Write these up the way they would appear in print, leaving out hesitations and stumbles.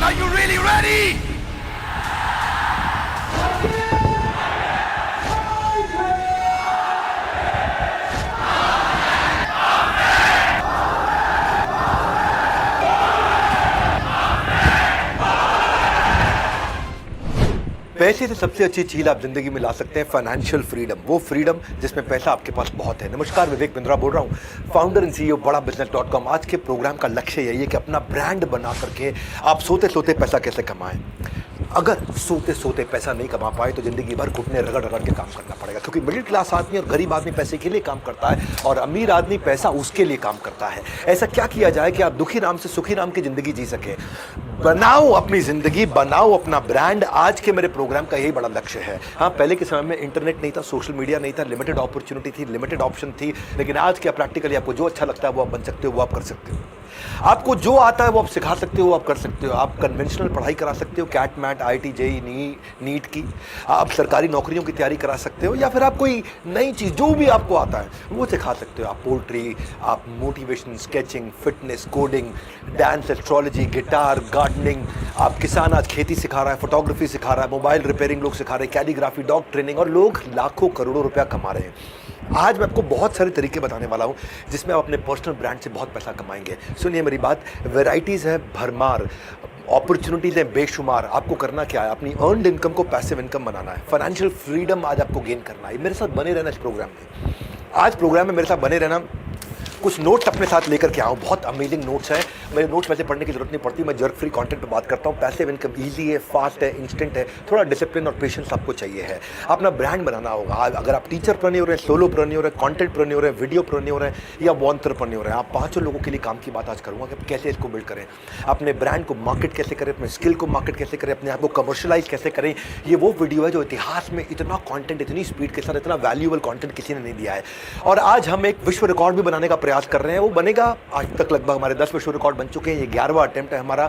Are you really ready? पैसे से सबसे अच्छी चीज आप जिंदगी में ला सकते हैं फाइनेंशियल फ्रीडम, वो फ्रीडम जिसमें पैसा आपके पास बहुत है। नमस्कार, विवेक बिंद्रा बोल रहा हूँ, फाउंडर एंड सीईओ बड़ा बिजनेस.com। आज के प्रोग्राम का लक्ष्य यही है कि अपना ब्रांड बना करके आप सोते सोते पैसा कैसे कमाएं। अगर सोते सोते पैसा नहीं कमा पाए तो जिंदगी भर घुटने रगड़ रगड़ के काम करना पड़ेगा, क्योंकि मिडिल क्लास आदमी और गरीब आदमी पैसे के लिए काम करता है और अमीर आदमी पैसा उसके लिए काम करता है। ऐसा क्या किया जाए कि आप दुखी राम से सुखी राम की जिंदगी जी सके। बनाओ अपनी जिंदगी, बनाओ अपना ब्रांड। आज के मेरे प्रोग्राम का यही बड़ा लक्ष्य है। हाँ, पहले के समय में इंटरनेट नहीं था, सोशल मीडिया नहीं था, लिमिटेड अपॉर्चुनिटी थी, लिमिटेड ऑप्शन थी, लेकिन आज क्या प्रैक्टिकली आपको जो अच्छा लगता है वो आप बन सकते हो, वो आप कर सकते हो। आपको जो आता है वो आप सिखा सकते हो, आप कर सकते हो। आप कन्वेंशनल पढ़ाई करा सकते हो, CAT MAT IIT JEE NEET की। आप सरकारी नौकरियों की तैयारी करा सकते हो, या फिर आप कोई नई चीज़ जो भी आपको आता है वो सिखा सकते हो। आप पोल्ट्री, आप motivation, sketching, fitness, coding, dance, astrology, guitar, gardening. आप किसान आज खेती सिखा रहा है, फोटोग्राफी सिखा रहा है, मोबाइल रिपेयरिंग लोग सिखा रहे हैं, कैलीग्राफी, डॉग ट्रेनिंग, और लोग लाखों करोड़ों रुपया कमा रहे हैं। आज मैं आपको बहुत सारे तरीके बताने वाला हूं जिसमें आप अपने पर्सनल ब्रांड से बहुत पैसा कमाएंगे। सुनिए मेरी बात, वैरायटीज़ है भरमार, अपॉर्चुनिटीज़ हैं बेशुमार। आपको करना क्या है, अपनी अर्नड इनकम को पैसिव इनकम बनाना है। फाइनेंशियल फ्रीडम आज आपको गेन करना है। मेरे साथ बने रहना इस प्रोग्राम में। आज प्रोग्राम में मेरे साथ बने रहना। कुछ नोट्स अपने साथ लेकर के आऊँ, बहुत अमेजिंग नोट्स हैं। मेरे नोट्स वैसे पढ़ने की जरूरत नहीं पड़ती, मैं जर्क फ्री कंटेंट पे बात करता हूँ। पैसिव इनकम ईजी है, फास्ट है, इंस्टेंट है। थोड़ा डिसिप्लिन और पेशेंस आपको चाहिए है। अपना ब्रांड बनाना होगा। अगर आप टीचर प्रन्योर हैं, सोलो प्रन्योर हैं, कंटेंट प्रन्योर हैं, वीडियो प्रन्योर हैं, या एंटरप्रेन्योर हैं, आप पांचों लोगों के लिए काम की बात आज करूँगा कि कैसे इसको बिल्ड करें। अपने ब्रांड को मार्केट कैसे करें, अपने स्किल को मार्केट कैसे करें, अपने आप को कमर्शलाइज कैसे करें। ये वो वीडियो है जो इतिहास में इतना कॉन्टेंट, इतनी स्पीड के साथ, इतना वैल्यूएबल कॉन्टेंट किसी ने नहीं दिया है। और आज हम एक विश्व रिकॉर्ड भी बनाने का प्रयास कर रहे हैं। वो बनेगा, आज तक लगभग हमारे 10 विश्व रिकॉर्ड बन चुके हैं। ये 11वां अटेम्प्ट है हमारा।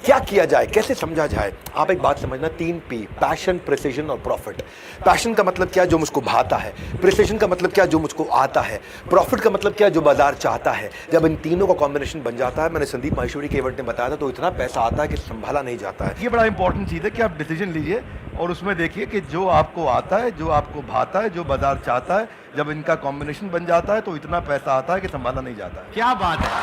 क्या किया जाए, कैसे समझा जाए। आप एक बात समझना, 3 P, पैशन, प्रिसिजन और प्रॉफिट। पैशन का मतलब क्या, जो मुझको भाता है। प्रिसिजन का मतलब क्या, जो मुझको आता है। प्रॉफिट का मतलब क्या, जो बाजार चाहता है। जब इन तीनों का कॉम्बिनेशन बन जाता है, मैंने संदीप माहेश्वरी के इवेंट में बताया था, तो इतना पैसा आता है कि संभाला नहीं जाता है। ये बड़ा इंपॉर्टेंट चीज़ है कि आप डिसीजन लीजिए और उसमें देखिए कि जो आपको आता है, जो आपको भाता है, जो बाजार चाहता है, जब इनका कॉम्बिनेशन बन जाता है तो इतना पैसा आता है कि संभाला नहीं जाता है। क्या बात है।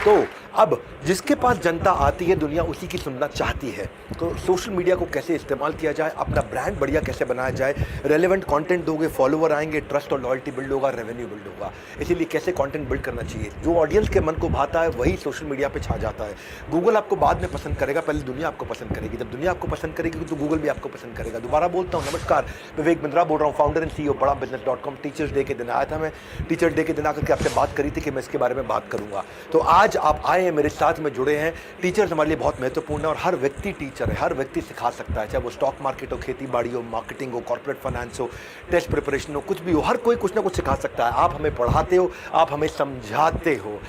तो अब जिसके पास जनता आती है, दुनिया उसी की सुनना चाहती है। तो सोशल मीडिया को कैसे इस्तेमाल किया जाए, अपना ब्रांड बढ़िया कैसे बनाया जाए। रेलेवेंट कंटेंट दोगे, फॉलोवर आएंगे, ट्रस्ट और लॉयल्टी बिल्ड होगा, रेवेन्यू बिल्ड होगा। इसीलिए कैसे कंटेंट बिल्ड करना चाहिए। जो ऑडियंस के मन को भाता है वही सोशल मीडिया पे छा जाता है। गूगल आपको बाद में पसंद करेगा, पहले दुनिया आपको पसंद करेगी। जब दुनिया आपको पसंद करेगी तो गूगल भी आपको पसंद करेगा। दोबारा बोलता हूँ, नमस्कार, विवेक बिंद्रा बोल रहा हूँ, फाउंडर एंड सीईओ बड़ा बिजनेस.com। टीचर्स डे के दिन आया था मैं। टीचर्स डे के दिन आकर के आपसे बात करी थी कि मैं इसके बारे में बात करूंगा। तो आज आप आए हैं, मेरे साथ में जुड़े हैं। टीचर्स हमारे लिए बहुत महत्वपूर्ण है और हर व्यक्ति टीचर है, हर व्यक्ति सिखा सकता है। चाहे वो स्टॉक मार्केट हो, खेती बाड़ी हो, मार्केटिंग हो, कॉर्पोरेट फाइनेंस हो, टेस्ट प्रिपरेशन हो, कुछ भी हो, हर कोई कुछ ना कुछ सिखा सकता है। आप हमें पढ़ाते हो, आप हमें समझाते हो।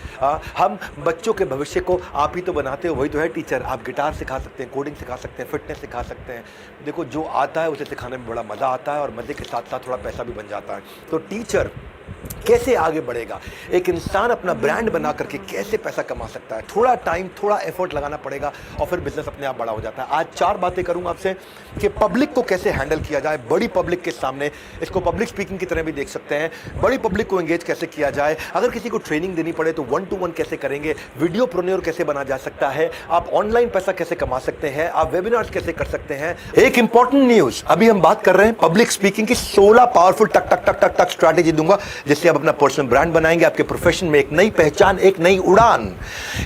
हम बच्चों के भविष्य को आप ही तो बनाते हो, वही तो है टीचर। आप गिटार सिखा सकते हैं, कोडिंग सिखा सकते हैं, फिटनेस सिखा सकते हैं। देखो, जो आता है उसे सिखाने में बड़ा मजा आता है और मजे के साथ साथ थोड़ा पैसा भी बन जाता है। तो टीचर कैसे आगे बढ़ेगा, एक इंसान अपना ब्रांड बना करके कैसे पैसा कमा सकता है। थोड़ा टाइम, थोड़ा एफर्ट लगाना पड़ेगा और फिर बिजनेस अपने आप बड़ा हो जाता है। आज 4 बातें करूंगा आपसे कि पब्लिक को कैसे हैंडल किया जाए। बड़ी पब्लिक के सामने, इसको पब्लिक स्पीकिंग की तरह भी देख सकते हैं। बड़ी पब्लिक को एंगेज कैसे किया जाए। अगर किसी को ट्रेनिंग देनी पड़े तो 1 to 1 कैसे करेंगे। वीडियो प्रोन्योर कैसे बना जा सकता है। आप ऑनलाइन पैसा कैसे कमा सकते हैं। आप वेबिनार्स कैसे कर सकते हैं। एक इंपॉर्टेंट न्यूज, अभी हम बात कर रहे हैं पब्लिक स्पीकिंग की 16 पावरफुल टक टक टक टक टक स्ट्रैटेजी दूंगा, जिससे आप अपना पर्सनल ब्रांड बनाएंगे, आपके प्रोफेशन में एक नई पहचान, एक नई उड़ान।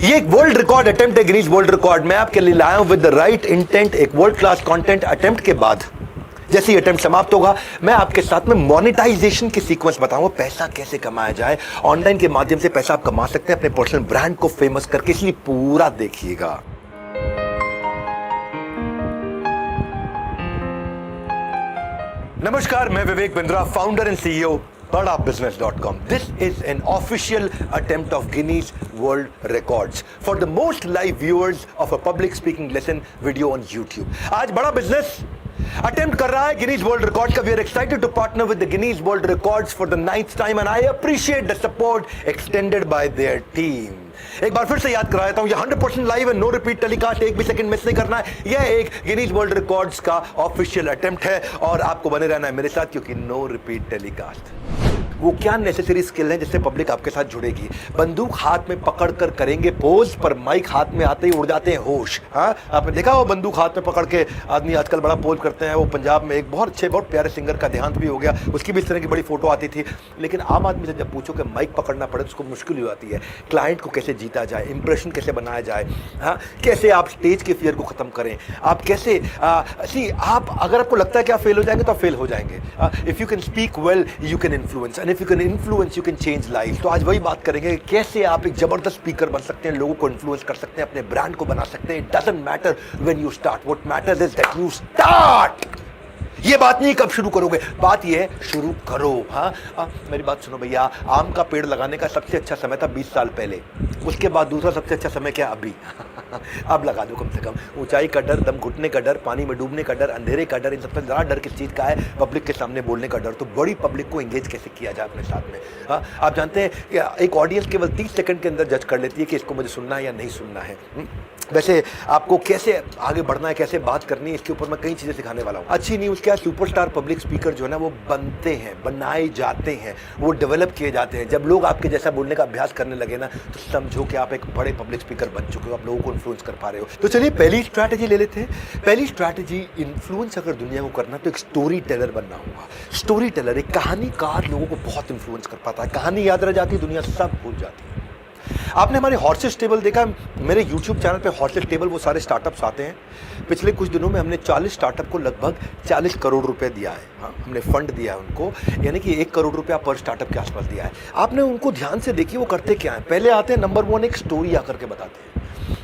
ये एक वर्ल्ड रिकॉर्ड अटेम्प्ट है, गिनीज वर्ल्ड रिकॉर्ड। मैं आपके लिए लाया हूं विद द राइट इंटेंट। एक वर्ल्ड क्लास कंटेंट अटेम्प्ट के बाद जैसे ही अटेम्प्ट समाप्त होगा, मैं आपके साथ में मोनेटाइजेशन की सीक्वेंस बताऊंगा, पैसा कैसे कमाया जाए। ऑनलाइन के माध्यम से पैसा आप कमा सकते हैं अपने पर्सनल ब्रांड को फेमस करके, इसलिए पूरा देखिएगा। नमस्कार, मैं Vivek Bindra, founder and CEO बड़ा बिजनेस.com. This is an official attempt of Guinness World Records for the most live viewers of a public speaking lesson video on YouTube. आज बड़ा बिजनेस अटेम्प्ट कर रहा है गिनीज वर्ल्ड रिकॉर्ड का। We are excited to partner with the Guinness World Records for the 9th time and I appreciate the support extended by their team. एक बार फिर से याद करा देता हूं, ये 100% लाइव है, नो रिपीट टेलीकास्ट, एक भी सेकंड मिस नहीं करना है। यह एक गिनीज वर्ल्ड रिकॉर्ड्स का ऑफिशियल अटेम्प्ट है और आपको बने रहना है मेरे साथ, क्योंकि नो रिपीट टेलीकास्ट वो क्या नेसेसरी स्किल है जिससे पब्लिक आपके साथ जुड़ेगी। बंदूक हाथ में पकड़कर करेंगे पोज, पर माइक हाथ में आते ही उड़ जाते हैं होश। हाँ, आपने देखा वो बंदूक हाथ में पकड़ के आदमी आजकल बड़ा पोज करते हैं। वो पंजाब में एक बहुत अच्छे बहुत प्यारे सिंगर का देहांत भी हो गया, उसकी भी इस तरह की बड़ी फोटो आती थी। लेकिन आम आदमी से जब पूछो कि माइक पकड़ना पड़े तो उसको मुश्किल हो जाती है। क्लाइंट को कैसे जीता जाए, इंप्रेशन कैसे बनाया जाए, हाँ, कैसे आप स्टेज के फियर को खत्म करें, आप कैसे आप अगर आपको लगता है कि आप फेल हो जाएंगे तो आप फेल हो जाएंगे। If you can speak well you can influence, and if you can influence you can change life. तो आज वही बात करेंगे कि कैसे आप एक जबरदस्त स्पीकर बन सकते हैं, लोगों को इन्फ्लुएंस कर सकते हैं, अपने ब्रांड को बना सकते हैं। It doesn't matter when you start, what matters is that you start. ये बात नहीं कब शुरू करोगे, बात ये है शुरू करो। हाँ, मेरी बात सुनो भैया, आम का पेड़ लगाने का सबसे अच्छा समय था 20 साल पहले, उसके बाद दूसरा सबसे अच्छा समय क्या अभी। अब लगा दो कम से कम। ऊंचाई का डर, दम घुटने का डर, पानी में डूबने का डर, अंधेरे का डर, इन सबसे ज़्यादा डर किस चीज़ का है? पब्लिक के सामने बोलने का डर। तो बड़ी पब्लिक को एंगेज कैसे किया जाए अपने साथ में। हाँ, आप जानते हैं कि एक ऑडियंस केवल 30 सेकंड के अंदर जज कर लेती है कि इसको मुझे सुनना है या नहीं सुनना है। वैसे आपको कैसे आगे बढ़ना है, कैसे बात करनी है, इसके ऊपर मैं कई चीज़ें सिखाने वाला हूँ। अच्छी न्यूज़ क्या है, सुपरस्टार पब्लिक स्पीकर जो है ना वो बनते हैं, बनाए जाते हैं, वो डेवलप किए जाते हैं। जब लोग आपके जैसा बोलने का अभ्यास करने लगे ना तो समझो कि आप एक बड़े पब्लिक स्पीकर बन चुके हो, आप लोगों को इन्फ्लुएंस कर पा रहे हो। तो चलिए पहली स्ट्रैटेजी ले लेते हैं। पहली स्ट्रैटेजी, इन्फ्लुएंस अगर दुनिया को करना तो एक स्टोरी टेलर बनना होगा। स्टोरी टेलर, एक कहानीकार लोगों को बहुत इन्फ्लुएंस कर पाता है। कहानी याद रह जाती है, दुनिया सब भूल जाती है। आपने हमारे हॉर्सेस टेबल देखा, मेरे YouTube चैनल पे हॉर्सेस टेबल वो सारे स्टार्टअप्स आते हैं। पिछले कुछ दिनों में हमने 40 स्टार्टअप को लगभग 40 करोड़ रुपए दिया है। हाँ, हमने फंड दिया है उनको, यानी कि 1 करोड़ रुपया पर स्टार्टअप के आसपास दिया है। आपने उनको ध्यान से देखिए वो करते क्या है। पहले आते हैं, नंबर 1 एक स्टोरी आकर के बताते हैं।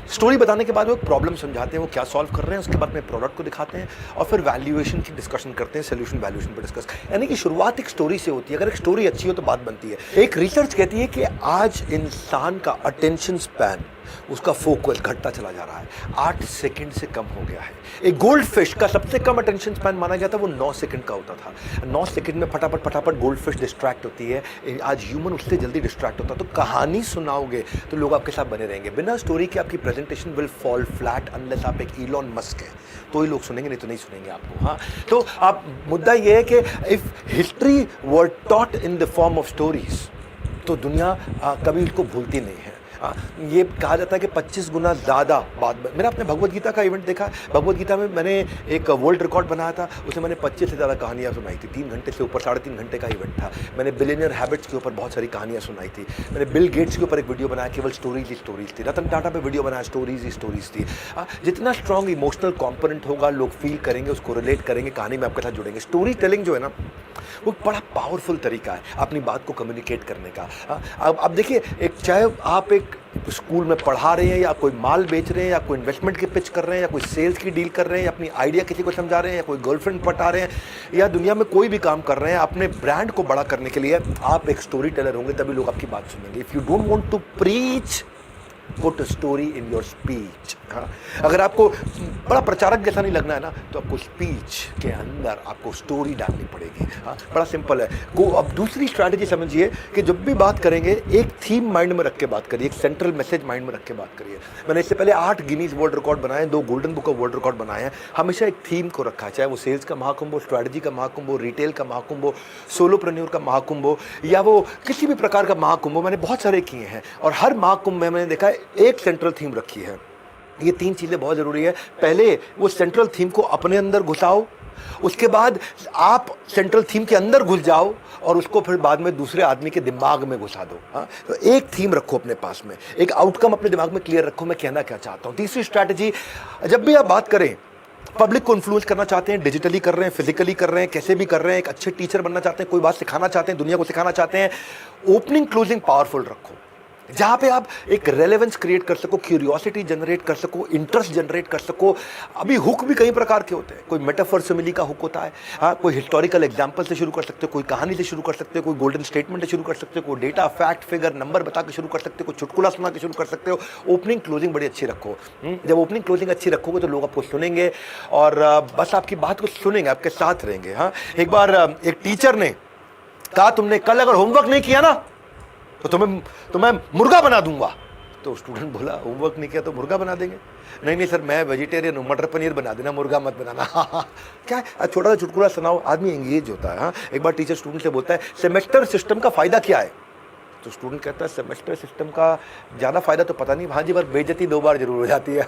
स्टोरी बताने के बाद वो एक प्रॉब्लम समझाते हैं, वो क्या सॉल्व कर रहे हैं, उसके बाद में प्रोडक्ट को दिखाते हैं और फिर वैल्यूएशन की डिस्कशन करते हैं, सोल्यूशन वैल्यूएशन पर डिस्कस। यानी कि शुरुआत एक स्टोरी से होती है। अगर एक स्टोरी अच्छी हो तो बात बनती है। एक रिसर्च कहती है कि आज इंसान का अटेंशन स्पैन, उसका फोकस घटता चला जा रहा है, 8 सेकंड से कम हो गया है। एक गोल्ड फिश का सबसे कम अटेंशन स्पैन माना गया था, वो 9 सेकंड का होता था। 9 सेकंड में फटाफट फटाफट गोल्ड फिश डिस्ट्रैक्ट होती है। आज ह्यूमन उससे जल्दी डिस्ट्रैक्ट होता है। तो कहानी सुनाओगे तो लोग आपके साथ बने रहेंगे। बिना स्टोरी के आपकी presentation will fall flat unless आप एक इलॉन मस्क है तो ही लोग सुनेंगे, नहीं तो नहीं सुनेंगे आपको। हाँ, तो आप मुद्दा ये है कि if history were taught in the form of stories तो दुनिया कभी उसको भूलती नहीं है। ये कहा जाता है कि 25 गुना ज़्यादा बात। मेरा आपने भगवद गीता का इवेंट देखा। भगवद गीता में मैंने एक वर्ल्ड रिकॉर्ड बनाया था, उसमें मैंने 25 से ज़्यादा कहानियाँ सुनाई थी। 3 घंटे से ऊपर, 3.5 घंटे का इवेंट था। मैंने बिलियनियर हैबिट्स के ऊपर बहुत सारी कहानियाँ सुनाई थी। मैंने बिल गेट्स के ऊपर एक वीडियो बनाया, केवल स्टोरीज ही स्टोरीज थी। रतन टाटा पे वीडियो बनाया, स्टोरीज ही स्टोरीज थी। जितना स्ट्रॉन्ग इमोशनल कॉम्पोनेंट होगा, लोग फील करेंगे, उसको रिलेट करेंगे, कहानी में आपके साथ जुड़ेंगे। स्टोरी टेलिंग जो है ना वो बड़ा पावरफुल तरीका है अपनी बात को कम्युनिकेट करने का। अब देखिए, एक चाहे आप एक स्कूल में पढ़ा रहे हैं या कोई माल बेच रहे हैं या कोई इन्वेस्टमेंट की पिच कर रहे हैं या कोई सेल्स की डील कर रहे हैं या अपनी आइडिया किसी को समझा रहे हैं या कोई गर्लफ्रेंड पटा रहे हैं या दुनिया में कोई भी काम कर रहे हैं, अपने ब्रांड को बड़ा करने के लिए आप एक स्टोरी टेलर होंगे, तभी लोग आपकी बात सुनेंगे। If you don't want to preach, put story in your speech. हाँ, अगर आपको बड़ा प्रचारक जैसा नहीं लगना है ना तो आपको स्पीच के अंदर आपको स्टोरी डालनी पड़ेगी। हाँ, बड़ा सिंपल है। अब दूसरी स्ट्रैटेजी समझिए कि जब भी बात करेंगे एक थीम माइंड में रख के बात करिए, एक सेंट्रल मैसेज माइंड में रख के बात करिए। मैंने इससे पहले 8 गिनीज वर्ल्ड रिकॉर्ड बनाए, 2 golden book of world record बनाए हैं। हमेशा एक थीम को रखा है, चाहे वो सेल्स का महाकुंभ हो, स्ट्रैटेजी का महाकुंभ हो, रिटेल का महाकुंभ हो, सोलोप्रेन्योर का महाकुंभ हो या वो किसी भी प्रकार का महाकुंभ हो। मैंने बहुत सारे किए हैं और हर महाकुंभ में मैंने देखा है एक सेंट्रल थीम रखी है। ये 3 चीज़ें बहुत ज़रूरी है। पहले वो सेंट्रल थीम को अपने अंदर घुसाओ, उसके बाद आप सेंट्रल थीम के अंदर घुस जाओ और उसको फिर बाद में दूसरे आदमी के दिमाग में घुसा दो। हाँ, तो एक थीम रखो अपने पास में, एक आउटकम अपने दिमाग में क्लियर रखो, मैं कहना क्या चाहता हूँ। तीसरी स्ट्रैटेजी, जब भी आप बात करें, पब्लिक को इन्फ्लुएंस करना चाहते हैं, डिजिटली कर रहे हैं, फिजिकली कर रहे हैं, कैसे भी कर रहे हैं, एक अच्छे टीचर बनना चाहते हैं, कोई बात सिखाना चाहते हैं, दुनिया को सिखाना चाहते हैं, ओपनिंग क्लोजिंग पावरफुल रखो, जहाँ पे आप एक रेलेवेंस क्रिएट कर सको, क्यूरियोसिटी जनरेट कर सको, इंटरेस्ट जनरेट कर सको। अभी हुक भी कई प्रकार के होते हैं, कोई मेटाफर सिमिली का हुक होता है। हाँ, कोई हिस्टोरिकल एग्जाम्पल से शुरू कर सकते हो, कोई कहानी से शुरू कर सकते हो, कोई गोल्डन स्टेटमेंट से शुरू कर सकते हो, कोई डेटा, फैक्ट, फिगर, नंबर बता के शुरू कर सकते हो, कोई चुटकुला सुना के शुरू कर सकते हो। ओपनिंग क्लोजिंग बड़ी अच्छी रखो। जब ओपनिंग क्लोजिंग अच्छी रखोगे तो लोग आपको सुनेंगे और बस आपकी बात को सुनेंगे, आपके साथ रहेंगे। हाँ, एक बार एक टीचर ने कहा, तुमने कल अगर होमवर्क नहीं किया ना तो मैं मुर्गा बना दूंगा। तो स्टूडेंट बोला होमवर्क नहीं किया तो मुर्गा बना देंगे। नहीं नहीं सर मैं वेजिटेरियन हूँ, मटर पनीर बना देना, मुर्गा मत बनाना। क्या है, छोटा सा चुटकुला सुनाओ, आदमी एंगेज होता है। हाँ, एक बार टीचर स्टूडेंट से बोलता है सेमेस्टर सिस्टम का फ़ायदा क्या है? तो स्टूडेंट कहता है सेमेस्टर सिस्टम का ज़्यादा फ़ायदा तो पता नहीं, हाँ जी, पर बेइज्जती 2 बार जरूर हो जाती है।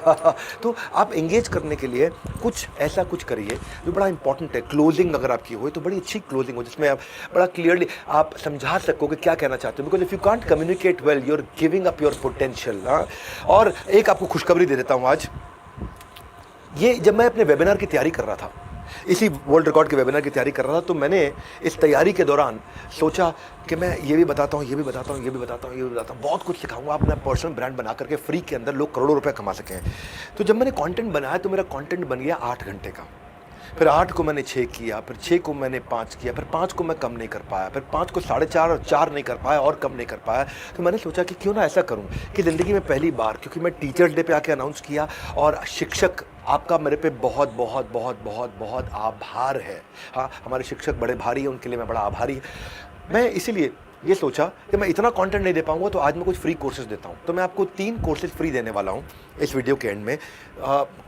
तो आप एंगेज करने के लिए कुछ ऐसा कुछ करिए जो बड़ा इंपॉर्टेंट है। क्लोजिंग अगर आपकी हो तो बड़ी अच्छी क्लोजिंग हो जिसमें आप बड़ा क्लियरली आप समझा सको कि क्या कहना चाहते हो, because if you can't communicate well you are giving up your potential. और एक आपको खुशखबरी दे देता हूँ आज। ये जब मैं अपने वेबिनार की तैयारी कर रहा था, इसी वर्ल्ड रिकॉर्ड के वेबिनार की तैयारी कर रहा था, तो मैंने इस तैयारी के दौरान सोचा कि मैं ये भी बताता हूँ, ये भी बताता हूँ, ये भी बताता हूँ, ये भी बताता हूँ, बहुत कुछ सिखाऊंगा अपना पर्सनल ब्रांड बना करके फ्री के अंदर लोग करोड़ों रुपए कमा सकें। तो जब मैंने कंटेंट बनाया तो मेरा कंटेंट बन गया 8 घंटे का, फिर 8 को मैंने 6 किया, फिर 6 को मैंने 5 किया, फिर 5 को मैं कम नहीं कर पाया, फिर 5 को 4.5 और 4 नहीं कर पाया और कम नहीं कर पाया। तो मैंने सोचा कि क्यों ना ऐसा करूं कि ज़िंदगी में पहली बार, क्योंकि मैं टीचर्स डे पे आके अनाउंस किया और शिक्षक आपका मेरे पे बहुत बहुत बहुत बहुत बहुत आभार है। हाँ, हमारे शिक्षक बड़े भारी हैं, उनके लिए मैं बड़ा आभारी। मैं इसीलिए ये सोचा कि मैं इतना कंटेंट नहीं दे पाऊंगा तो आज मैं कुछ फ्री कोर्सेज देता हूं। तो मैं आपको 3 कोर्सेज फ्री देने वाला हूं इस वीडियो के एंड में।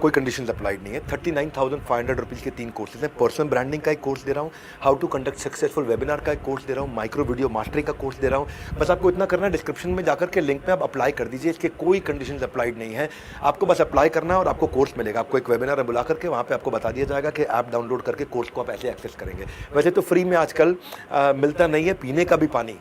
कोई कंडीशंस अप्लाइड नहीं है। 39,500 रुपीज़ के 3 कोर्सेज हैं। पर्सनल ब्रांडिंग का एक कोर्स दे रहा हूं, how to conduct successful webinar का एक कोर्स दे रहा हूं, माइक्रो वीडियो मास्टरी का कोर्स दे रहा हूं। बस आपको इतना करना है, डिस्क्रिप्शन में जाकर के लिंक में आप अप्लाई कर दीजिए। इसके कोई कंडीशंस अप्लाइड नहीं है, आपको बस अप्लाई करना है और आपको कोर्स मिलेगा। आपको एक वेबिनार में बुला करके वहाँ पे आपको बता दिया जाएगा कि ऐप डाउनलोड करके कोर्स को आप ऐसे एक्सेस करेंगे। वैसे तो फ्री में आजकल मिलता नहीं है पीने का भी पानी,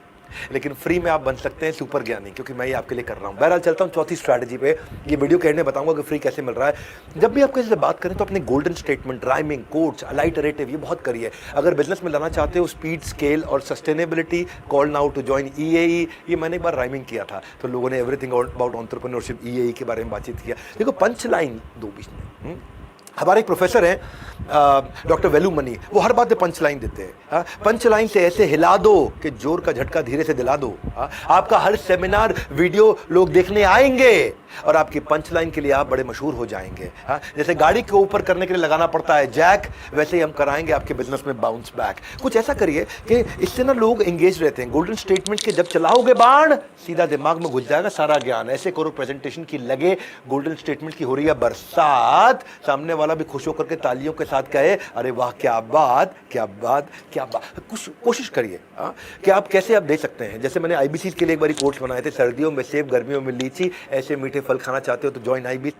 लेकिन फ्री में आप बन सकते हैं सुपर ज्ञानी, क्योंकि मैं ये आपके लिए कर रहा हूँ। बहरहाल चलता हूँ चौथी स्ट्रैटेजी पे। ये वीडियो के एंड में बताऊंगा कि फ्री कैसे मिल रहा है। जब भी आप किसी से बात करें तो अपने golden statement, rhyming, quotes, alliterative ये बहुत करिए। अगर बिजनेस में लाना चाहते हो स्पीड, स्केल और sustainability, call now to join EAE, ये मैंने एक बार राइमिंग किया था तो लोगों ने एवरीथिंग अबाउट एंटरप्रेन्योरशिप EAE के बारे में बातचीत किया। देखो पंच लाइन दो बीच में। हमारे एक प्रोफेसर हैं डॉक्टर वेलू मनी, वो हर बात में पंच लाइन देते हैं। पंच लाइन से ऐसे हिला दो कि जोर का झटका धीरे से दिला दो। आपका हर सेमिनार वीडियो लोग देखने आएंगे और आपकी पंच लाइन के लिए आप बड़े मशहूर हो जाएंगे। जैसे गाड़ी के ऊपर करने के लिए लगाना पड़ता है जैक, वैसे ही हम कराएंगे आपके बिजनेस में बाउंस बैक। कुछ ऐसा करिए कि इससे ना लोग एंगेज रहते हैं। गोल्डन स्टेटमेंट के जब चलाओगे बाण सीधा दिमाग में घुस जाएगा सारा ज्ञान। ऐसे करो प्रेजेंटेशन की लगे गोल्डन स्टेटमेंट की हो रही है बरसात, सामने वाला भी खुश होकर के तालियों के साथ कहे अरे वाह क्या बात क्या बात क्या बात। कुछ कोशिश करिए कि आप कैसे आप दे सकते हैं। जैसे मैंने IBC के लिए एक बार कोर्स बनाए थे, सर्दियों में सेब गर्मियों में लीची, ऐसे मीठे फल खाना चाहते हो तो ज्वाइन IBC।